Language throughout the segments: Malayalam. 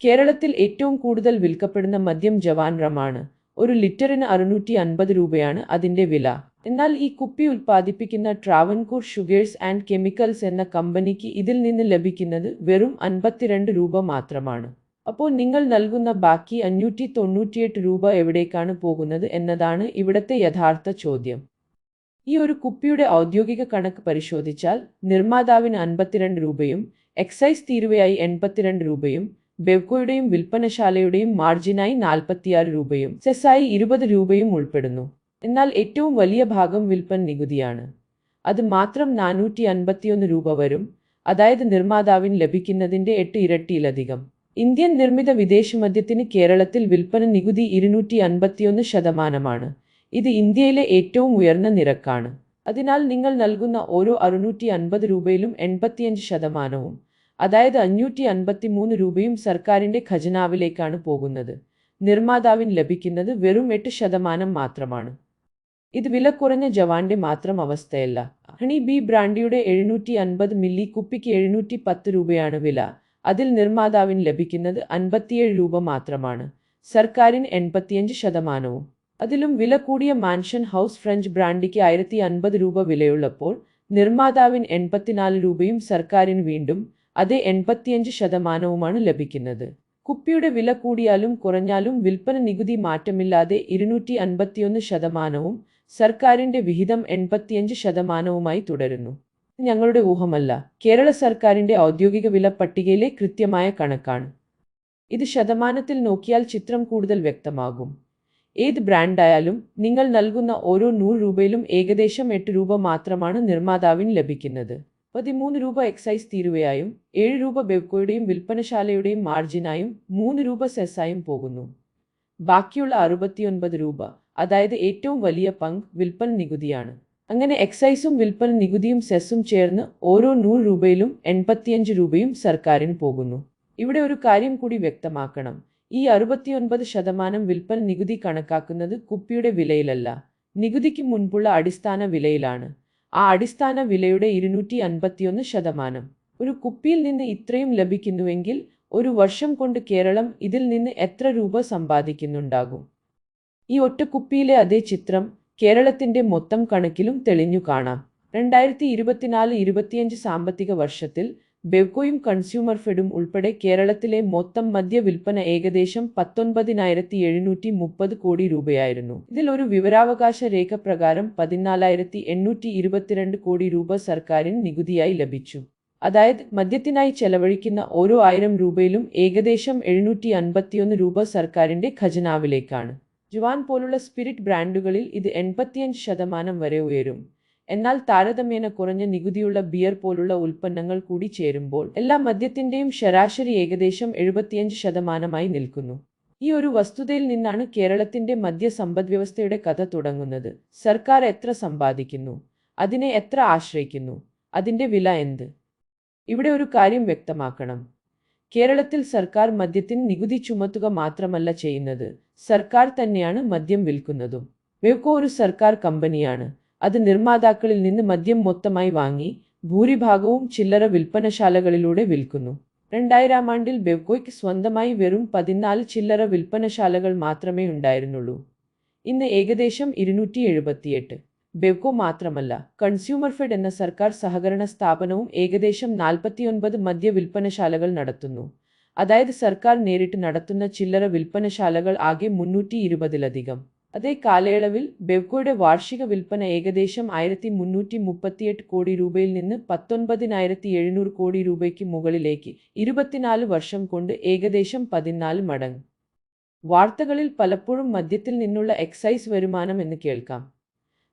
കേരളത്തിൽ ഏറ്റവും കൂടുതൽ വിൽക്കപ്പെടുന്ന മദ്യം ജവാൻ റമാണ്. ഒരു ലിറ്ററിന് 650 രൂപയാണ് അതിന്റെ വില. എന്നാൽ ഈ കുപ്പി ഉൽപ്പാദിപ്പിക്കുന്ന ട്രാവൻകൂർ ഷുഗേഴ്സ് ആൻഡ് കെമിക്കൽസ് എന്ന കമ്പനിക്ക് ഇതിൽ നിന്ന് ലഭിക്കുന്നത് വെറും 52 രൂപ മാത്രമാണ്. അപ്പോൾ നിങ്ങൾ നൽകുന്ന ബാക്കി 598 രൂപ എവിടേക്കാണ് പോകുന്നത് എന്നതാണ് ഇവിടത്തെ യഥാർത്ഥ ചോദ്യം. ഈ ഒരു കുപ്പിയുടെ ഔദ്യോഗിക കണക്ക് പരിശോധിച്ചാൽ നിർമ്മാതാവിന് 52 രൂപയും എക്സൈസ് തീരുവയായി 82 രൂപയും ബെവ്കോയുടെയും വിൽപ്പനശാലയുടെയും മാർജിനായി 46 രൂപയും സെസ്സായി 20 രൂപയും ഉൾപ്പെടുന്നു. എന്നാൽ ഏറ്റവും വലിയ ഭാഗം വിൽപ്പന നികുതിയാണ്. അത് മാത്രം 451 രൂപ വരും, അതായത് നിർമ്മാതാവിന് ലഭിക്കുന്നതിന്റെ 8 ഇരട്ടിയിലധികം. ഇന്ത്യൻ നിർമ്മിത വിദേശമദ്യത്തിന് കേരളത്തിൽ വിൽപ്പന നികുതി 251%. ഇത് ഇന്ത്യയിലെ ഏറ്റവും ഉയർന്ന നിരക്കാണ്. അതിനാൽ നിങ്ങൾ നൽകുന്ന ഓരോ 650 രൂപയിലും 85%, അതായത് 553 രൂപയും സർക്കാരിന്റെ ഖജനാവിലേക്കാണ് പോകുന്നത്. നിർമ്മാതാവിന് ലഭിക്കുന്നത് വെറും 8% മാത്രമാണ്. ഇത് വില കുറഞ്ഞ ജവാന്റെ മാത്രം അവസ്ഥയല്ല. ഹണി ബി ബ്രാൻഡിയുടെ 750 മില്ലി കുപ്പിക്ക് 710 രൂപയാണ് വില. അതിൽ നിർമ്മാതാവിന് ലഭിക്കുന്നത് 57 രൂപ മാത്രമാണ്, സർക്കാരിന് 85%. അതിലും വില കൂടിയ മാൻഷൻ ഹൗസ് ഫ്രഞ്ച് ബ്രാൻഡിക്ക് 1050 രൂപ വിലയുള്ളപ്പോൾ നിർമ്മാതാവിന് 84 രൂപയും സർക്കാരിന് വീണ്ടും അതേ 85%മാണ് ലഭിക്കുന്നത്. കുപ്പിയുടെ വില കൂടിയാലും കുറഞ്ഞാലും വിൽപ്പന നികുതി മാറ്റമില്ലാതെ 251%, സർക്കാരിന്റെ വിഹിതം 85%മായി തുടരുന്നു. ഞങ്ങളുടെ ഊഹമല്ല, കേരള സർക്കാരിന്റെ ഔദ്യോഗിക വില പട്ടികയിലെ കൃത്യമായ കണക്കാണ്. ഇത് ശതമാനത്തിൽ നോക്കിയാൽ ചിത്രം കൂടുതൽ വ്യക്തമാകും. ഏത് ബ്രാൻഡായാലും നിങ്ങൾ നൽകുന്ന ഓരോ 100 രൂപയിലും ഏകദേശം 8 രൂപ മാത്രമാണ് നിർമ്മാതാവിന് ലഭിക്കുന്നത്. 13 രൂപ എക്സൈസ് തീരുവയായും 7 രൂപ ബെവ്കോയുടെയും വിൽപ്പനശാലയുടെയും മാർജിനായും 3 രൂപ സെസ്സായും പോകുന്നു. ബാക്കിയുള്ള 69 രൂപ, അതായത് ഏറ്റവും വലിയ പങ്ക്, വിൽപ്പന നികുതിയാണ്. അങ്ങനെ എക്സൈസും വിൽപ്പന നികുതിയും സെസ്സും ചേർന്ന് ഓരോ 100 രൂപയിലും 85 രൂപയും സർക്കാരിന് പോകുന്നു. ഇവിടെ ഒരു കാര്യം കൂടി വ്യക്തമാക്കണം. ഈ 69% വിൽപ്പന നികുതി കണക്കാക്കുന്നത് കുപ്പിയുടെ വിലയിലല്ല, നികുതിക്ക് മുൻപുള്ള അടിസ്ഥാന വിലയിലാണ്. ആ അടിസ്ഥാന വിലയുടെ 251%. ഒരു കുപ്പിയിൽ നിന്ന് ഇത്രയും ലഭിക്കുന്നുവെങ്കിൽ ഒരു വർഷം കൊണ്ട് കേരളം ഇതിൽ നിന്ന് എത്ര രൂപ സമ്പാദിക്കുന്നുണ്ടാകും? ഈ ഒറ്റ കുപ്പിയിലെ അതേ ചിത്രം കേരളത്തിന്റെ മൊത്തം കണക്കിലും തെളിഞ്ഞു കാണാം. 2024-25 സാമ്പത്തിക വർഷത്തിൽ ബെവ്കോയും കൺസ്യൂമർ ഫെഡും ഉൾപ്പെടെ കേരളത്തിലെ മൊത്തം മദ്യ വിൽപ്പന ഏകദേശം 19,730 കോടി രൂപയായിരുന്നു. ഇതിൽ ഒരു വിവരാവകാശ രേഖ പ്രകാരം 14,822 കോടി രൂപ സർക്കാരിന് നികുതിയായി ലഭിച്ചു. അതായത് മദ്യത്തിനായി ചെലവഴിക്കുന്ന ഓരോ 1000 രൂപയിലും ഏകദേശം 751 രൂപ സർക്കാരിന്റെ ഖജനാവിലേക്കാണ്. ജവാൻ പോലുള്ള സ്പിരിറ്റ് ബ്രാൻഡുകളിൽ ഇത് 85% വരെ ഉയരും. എന്നാൽ താരതമ്യേന കുറഞ്ഞ നികുതിയുള്ള ബിയർ പോലുള്ള ഉൽപ്പന്നങ്ങൾ കൂടി ചേരുമ്പോൾ എല്ലാ മദ്യത്തിന്റെയും ശരാശരി ഏകദേശം 75%മായി നിൽക്കുന്നു. ഈ ഒരു വസ്തുതയിൽ നിന്നാണ് കേരളത്തിന്റെ മദ്യ സമ്പദ്വ്യവസ്ഥയുടെ കഥ തുടങ്ങുന്നത്. സർക്കാർ എത്ര സമ്പാദിക്കുന്നു? അതിനെ എത്ര ആശ്രയിക്കുന്നു? അതിന്റെ വില എന്ത്? ഇവിടെ ഒരു കാര്യം വ്യക്തമാക്കണം. കേരളത്തിൽ സർക്കാർ മദ്യത്തിന് നികുതി ചുമത്തുക മാത്രമല്ല ചെയ്യുന്നത്, സർക്കാർ തന്നെയാണ് മദ്യം വിൽക്കുന്നതും. ബെവ്കോ ഒരു സർക്കാർ കമ്പനിയാണ്. അത് നിർമ്മാതാക്കളിൽ നിന്ന് മദ്യം മൊത്തമായി വാങ്ങി ഭൂരിഭാഗവും ചില്ലറ വിൽപ്പനശാലകളിലൂടെ വിൽക്കുന്നു. 2000-ാം ആണ്ടിൽ ബെവ്കോയ്ക്ക് സ്വന്തമായി വെറും 14 ചില്ലറ വിൽപ്പനശാലകൾ മാത്രമേ ഉണ്ടായിരുന്നുള്ളൂ. ഇന്ന് ഏകദേശം 278. ബെവ്കോ മാത്രമല്ല, കൺസ്യൂമർ ഫെഡ് എന്ന സർക്കാർ സഹകരണ സ്ഥാപനവും ഏകദേശം 49 മദ്യ വിൽപ്പനശാലകൾ നടത്തുന്നു. അതായത് സർക്കാർ നേരിട്ട് നടത്തുന്ന ചില്ലറ വിൽപ്പനശാലകൾ ആകെ 320-ലധികം. അതേ കാലയളവിൽ ബെവ്കോയുടെ വാർഷിക വിൽപ്പന ഏകദേശം 1,338 കോടി രൂപയിൽ നിന്ന് 19,700 കോടി രൂപയ്ക്ക് മുകളിലേക്ക് 24 വർഷം കൊണ്ട് ഏകദേശം 14 മടങ്ങ്. വാർത്തകളിൽ പലപ്പോഴും മദ്യത്തിൽ നിന്നുള്ള എക്സൈസ് വരുമാനം എന്ന് കേൾക്കാം.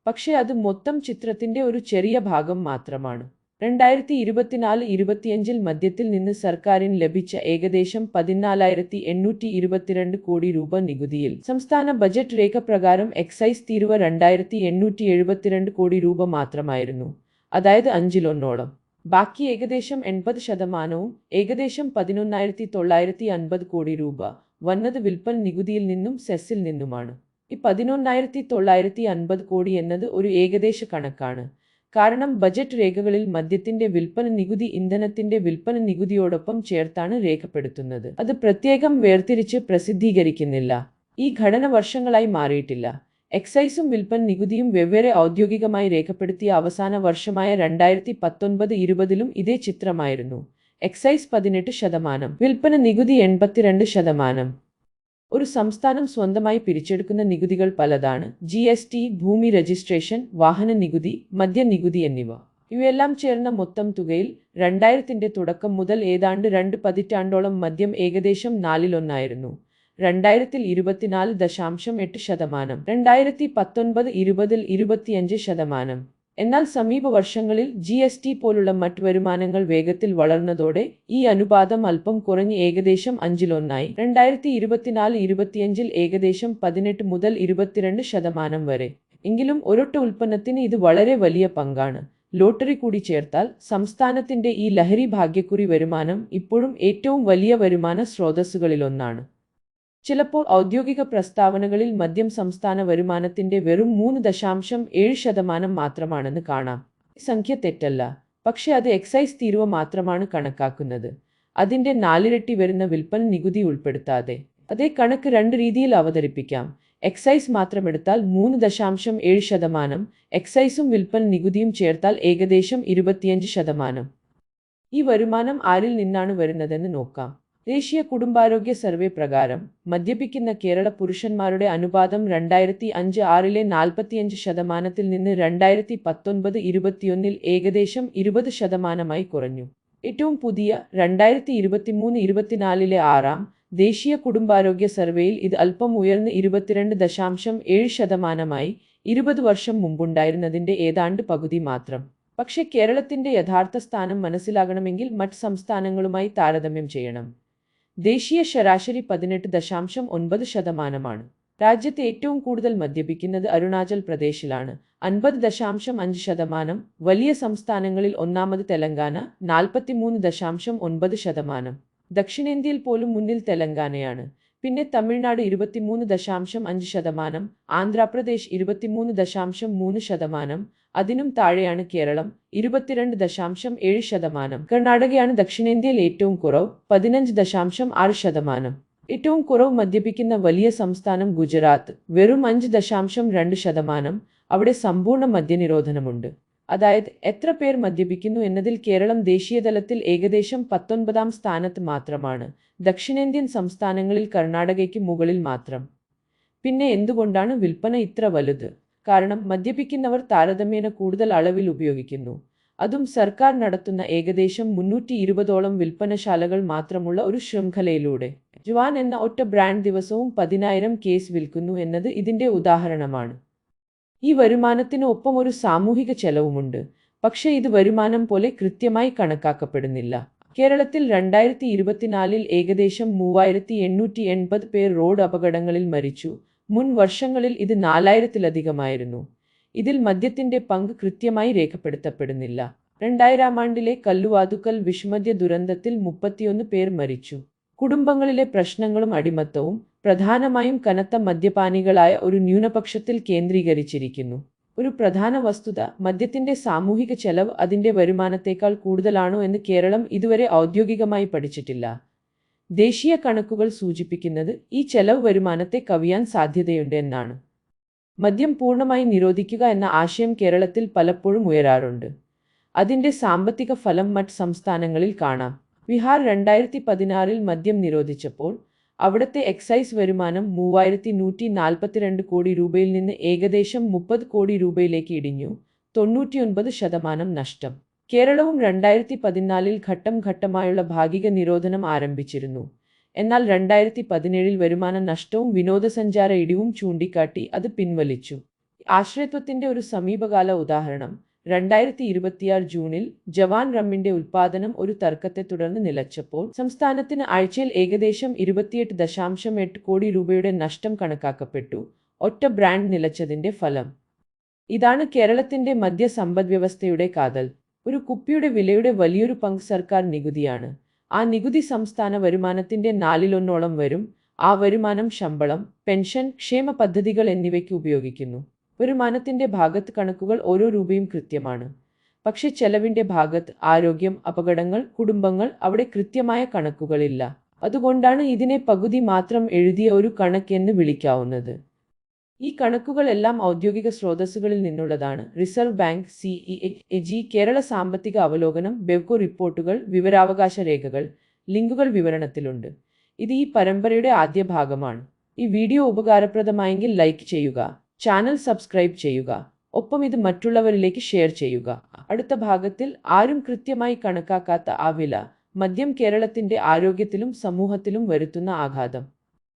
പക്ഷേ അത് മൊത്തം ചിത്രത്തിന്റെ ഒരു ചെറിയ ഭാഗം മാത്രമാണ്. 2024-25 മദ്യത്തിൽ നിന്ന് സർക്കാരിന് ലഭിച്ച ഏകദേശം 14,822 കോടി രൂപ നികുതിയിൽ സംസ്ഥാന ബജറ്റ് രേഖ പ്രകാരം എക്സൈസ് തീരുവ 2,872 കോടി രൂപ മാത്രമായിരുന്നു, അതായത് 1/5. ബാക്കി ഏകദേശം 80%, ഏകദേശം 11,950 കോടി രൂപ വന്നത് വിൽപ്പന നികുതിയിൽ നിന്നും സെസ്സിൽ നിന്നുമാണ്. ഈ 11,950 കോടി എന്നത് ഒരു ഏകദേശ കണക്കാണ്. കാരണം ബജറ്റ് രേഖകളിൽ മദ്യത്തിന്റെ വിൽപ്പന നികുതി ഇന്ധനത്തിന്റെ വിൽപ്പന നികുതിയോടൊപ്പം ചേർത്താണ് രേഖപ്പെടുത്തുന്നത്. അത് പ്രത്യേകം വേർതിരിച്ച് പ്രസിദ്ധീകരിക്കുന്നില്ല. ഈ ഘടന വർഷങ്ങളായി മാറിയിട്ടില്ല. എക്സൈസും വിൽപ്പന നികുതിയും വെവ്വേറെ ഔദ്യോഗികമായി രേഖപ്പെടുത്തിയ അവസാന വർഷമായ 2019-20ലും ഇതേ ചിത്രമായിരുന്നു. എക്സൈസ് 18%, വിൽപ്പന നികുതി 82%. ഒരു സംസ്ഥാനം സ്വന്തമായി പിരിച്ചെടുക്കുന്ന നികുതികൾ പലതാണ്. GST, ഭൂമി രജിസ്ട്രേഷൻ, വാഹന നികുതി, മദ്യ നികുതി എന്നിവ. ഇവയെല്ലാം ചേർന്ന മൊത്തം തുകയിൽ 2000ന്റെ തുടക്കം മുതൽ ഏതാണ്ട് 2 പതിറ്റാണ്ടോളം മദ്യം ഏകദേശം 1/4 2000-ൽ 24.8%, 2019-20ൽ 25%. എന്നാൽ സമീപ വർഷങ്ങളിൽ GST പോലുള്ള മറ്റ് വരുമാനങ്ങൾ വേഗത്തിൽ വളർന്നതോടെ ഈ അനുപാതം അല്പം കുറഞ്ഞ് ഏകദേശം 1/5 2024-25ൽ ഏകദേശം 18 മുതൽ 22% വരെ. എങ്കിലും ഒരൊറ്റ ഉൽപ്പന്നത്തിന് ഇത് വളരെ വലിയ പങ്കാണ്. ലോട്ടറി കൂടി ചേർത്താൽ സംസ്ഥാനത്തിന്റെ ഈ ലഹരി ഭാഗ്യക്കുറി വരുമാനം ഇപ്പോഴും ഏറ്റവും വലിയ വരുമാന സ്രോതസ്സുകളിലൊന്നാണ്. ചിലപ്പോൾ ഔദ്യോഗിക പ്രസ്താവനകളിൽ മദ്യം സംസ്ഥാന വരുമാനത്തിന്റെ വെറും 3.7% മാത്രമാണെന്ന് കാണാം. ഈ സംഖ്യ തെറ്റല്ല, പക്ഷെ അത് എക്സൈസ് തീരുവ മാത്രമാണ് കണക്കാക്കുന്നത്, അതിന്റെ 4 ഇരട്ടി വരുന്ന വിൽപ്പന നികുതി ഉൾപ്പെടുത്താതെ. അതേ കണക്ക് 2 രീതിയിൽ അവതരിപ്പിക്കാം. എക്സൈസ് മാത്രമെടുത്താൽ 3.7%, എക്സൈസും വിൽപ്പന നികുതിയും ചേർത്താൽ ഏകദേശം 25%. ഈ വരുമാനം ആരിൽ നിന്നാണ് വരുന്നതെന്ന് നോക്കാം. ദേശീയ കുടുംബാരോഗ്യ സർവേ പ്രകാരം മദ്യപിക്കുന്ന കേരള പുരുഷന്മാരുടെ അനുപാതം 2005-6ലെ 45%-ൽ നിന്ന് 2019-21ൽ ഏകദേശം 20%-ആയി കുറഞ്ഞു. ഏറ്റവും പുതിയ 2023-24ലെ 6ാം ദേശീയ കുടുംബാരോഗ്യ സർവേയിൽ ഇത് അല്പം ഉയർന്ന് 22.7%-ആയി, 20 വർഷം മുമ്പുണ്ടായിരുന്നതിന്റെ ഏതാണ്ട് പകുതി മാത്രം. പക്ഷേ കേരളത്തിന്റെ യഥാർത്ഥ സ്ഥാനം മനസ്സിലാകണമെങ്കിൽ മറ്റ് സംസ്ഥാനങ്ങളുമായി താരതമ്യം ചെയ്യണം. ദേശീയ ശരാശരി 18.9%. രാജ്യത്ത് ഏറ്റവും കൂടുതൽ മദ്യപിക്കുന്നത് അരുണാചൽ പ്രദേശിലാണ്, 50.5%. വലിയ സംസ്ഥാനങ്ങളിൽ ഒന്നാമത് തെലങ്കാന, 43.9%. ദക്ഷിണേന്ത്യയിൽ പോലും മുന്നിൽ തെലങ്കാനയാണ്. പിന്നെ തമിഴ്നാട് 23.5%, ആന്ധ്രാപ്രദേശ് 23.3%, അതിനും താഴെയാണ് കേരളം 22.7%. കർണാടകയാണ് ദക്ഷിണേന്ത്യയിൽ ഏറ്റവും കുറവ്, 15.6%. ഏറ്റവും കുറവ് മദ്യപിക്കുന്ന വലിയ സംസ്ഥാനം ഗുജറാത്ത്, വെറും 5.2%. അവിടെ സമ്പൂർണ്ണ മദ്യനിരോധനമുണ്ട്. അതായത് എത്ര പേർ മദ്യപിക്കുന്നു എന്നതിൽ കേരളം ദേശീയതലത്തിൽ ഏകദേശം 19ാം സ്ഥാനത്ത് മാത്രമാണ്. ദക്ഷിണേന്ത്യൻ സംസ്ഥാനങ്ങളിൽ കർണാടകയ്ക്ക് മുകളിൽ മാത്രം. പിന്നെ എന്തുകൊണ്ടാണ് വിൽപ്പന ഇത്ര വലുത്? കാരണം മദ്യപിക്കുന്നവർ താരതമ്യേന കൂടുതൽ അളവിൽ ഉപയോഗിക്കുന്നു. അതും സർക്കാർ നടത്തുന്ന ഏകദേശം 320ഓളം വിൽപ്പനശാലകൾ മാത്രമുള്ള ഒരു ശൃംഖലയിലൂടെ. ജവാൻ എന്ന ഒറ്റ ബ്രാൻഡ് ദിവസവും 10,000 കേസ് വിൽക്കുന്നു എന്നത് ഇതിന്റെ ഉദാഹരണമാണ്. ഈ വരുമാനത്തിന് ഒപ്പം ഒരു സാമൂഹിക ചെലവുമുണ്ട്, പക്ഷേ ഇത് വരുമാനം പോലെ കൃത്യമായി കണക്കാക്കപ്പെടുന്നില്ല. കേരളത്തിൽ 2024ൽ ഏകദേശം 3880 പേർ റോഡ് അപകടങ്ങളിൽ മരിച്ചു. മുൻ വർഷങ്ങളിൽ ഇത് 4000-ലധികമായിരുന്നു. ഇതിൽ മദ്യത്തിന്റെ പങ്ക് കൃത്യമായി രേഖപ്പെടുത്തപ്പെടുന്നില്ല. 2000-ാം ആണ്ടിലെ കല്ലുവാതുക്കൽ വിഷമദ്യ ദുരന്തത്തിൽ 31 പേർ മരിച്ചു. കുടുംബങ്ങളിലെ പ്രശ്നങ്ങളും അടിമത്തവും പ്രധാനമായും കനത്ത മദ്യപാനികളായ ഒരു ന്യൂനപക്ഷത്തിൽ കേന്ദ്രീകരിച്ചിരിക്കുന്നു. ഒരു പ്രധാന വസ്തുത, മദ്യത്തിന്റെ സാമൂഹിക ചെലവ് അതിന്റെ വരുമാനത്തേക്കാൾ കൂടുതലാണോ എന്ന് കേരളം ഇതുവരെ ഔദ്യോഗികമായി പഠിച്ചിട്ടില്ല. ദേശീയ കണക്കുകൾ സൂചിപ്പിക്കുന്നത് ഈ ചെലവ് വരുമാനത്തെ കവിയാൻ സാധ്യതയുണ്ട് എന്നാണ്. മദ്യം പൂർണ്ണമായി നിരോധിക്കുക എന്ന ആശയം കേരളത്തിൽ പലപ്പോഴും ഉയരാറുണ്ട്. അതിന്റെ സാമ്പത്തിക ഫലം മറ്റ് സംസ്ഥാനങ്ങളിൽ കാണാം. ബീഹാർ 2016ൽ മദ്യം നിരോധിച്ചപ്പോൾ അവിടുത്തെ എക്സൈസ് വരുമാനം 3142 കോടി രൂപയിൽ നിന്ന് ഏകദേശം 30 കോടി രൂപയിലേക്ക് ഇടിഞ്ഞു, 99% നഷ്ടം. കേരളവും 2014ൽ ഘട്ടം ഘട്ടമായുള്ള ഭാഗിക നിരോധനം ആരംഭിച്ചിരുന്നു. എന്നാൽ 2017ൽ വരുമാന നഷ്ടവും വിനോദസഞ്ചാര ഇടിവും ചൂണ്ടിക്കാട്ടി അത് പിൻവലിച്ചു. ആശ്രയത്വത്തിന്റെ ഒരു സമീപകാല ഉദാഹരണം 2026 ജൂണിൽ ജവാൻ റമ്മിന്റെ ഉൽപ്പാദനം ഒരു തർക്കത്തെ തുടർന്ന് നിലച്ചപ്പോൾ സംസ്ഥാനത്തിന് ആഴ്ചയിൽ ഏകദേശം 28.8 കോടി രൂപയുടെ നഷ്ടം കണക്കാക്കപ്പെട്ടു. ഒറ്റ ബ്രാൻഡ് നിലച്ചതിന്റെ ഫലം ഇതാണ്. കേരളത്തിന്റെ മദ്യ സമ്പദ്വ്യവസ്ഥയുടെ കാതൽ. ഒരു കുപ്പിയുടെ വിലയുടെ വലിയൊരു പങ്ക് സർക്കാർ നികുതിയാണ്. ആ നികുതി സംസ്ഥാന വരുമാനത്തിന്റെ 1/4 വരും. ആ വരുമാനം ശമ്പളം, പെൻഷൻ, ക്ഷേമ പദ്ധതികൾ എന്നിവയ്ക്ക് ഉപയോഗിക്കുന്നു. വരുമാനത്തിന്റെ ഭാഗത്ത് കണക്കുകൾ ഓരോ രൂപയും കൃത്യമാണ്. പക്ഷെ ചെലവിന്റെ ഭാഗത്ത് ആരോഗ്യം, അപകടങ്ങൾ, കുടുംബങ്ങൾ അവിടെ കൃത്യമായ കണക്കുകളില്ല. അതുകൊണ്ടാണ് ഇതിനെ പകുതി മാത്രം എഴുതിയ ഒരു കണക്കെന്ന് വിളിക്കാവുന്നത്. ഈ കണക്കുകളെല്ലാം ഔദ്യോഗിക സ്രോതസ്സുകളിൽ നിന്നുള്ളതാണ്. റിസർവ് ബാങ്ക്, CEAG, കേരള സാമ്പത്തിക അവലോകനം, ബെവ്കോ റിപ്പോർട്ടുകൾ, വിവരാവകാശ രേഖകൾ. ലിങ്കുകൾ വിവരണത്തിലുണ്ട്. ഇത് ഈ പരമ്പരയുടെ ആദ്യ ഭാഗമാണ്. ഈ വീഡിയോ ഉപകാരപ്രദമായെങ്കിൽ ലൈക്ക് ചെയ്യുക, ചാനൽ സബ്സ്ക്രൈബ് ചെയ്യുക, ഒപ്പം ഇത് മറ്റുള്ളവരിലേക്ക് ഷെയർ ചെയ്യുക. അടുത്ത ഭാഗത്തിൽ ആരും കൃത്യമായി കണക്കാക്കാത്ത ആ വില, മദ്യം കേരളത്തിന്റെ ആരോഗ്യത്തിലും സമൂഹത്തിലും വരുത്തുന്ന ആഘാതം.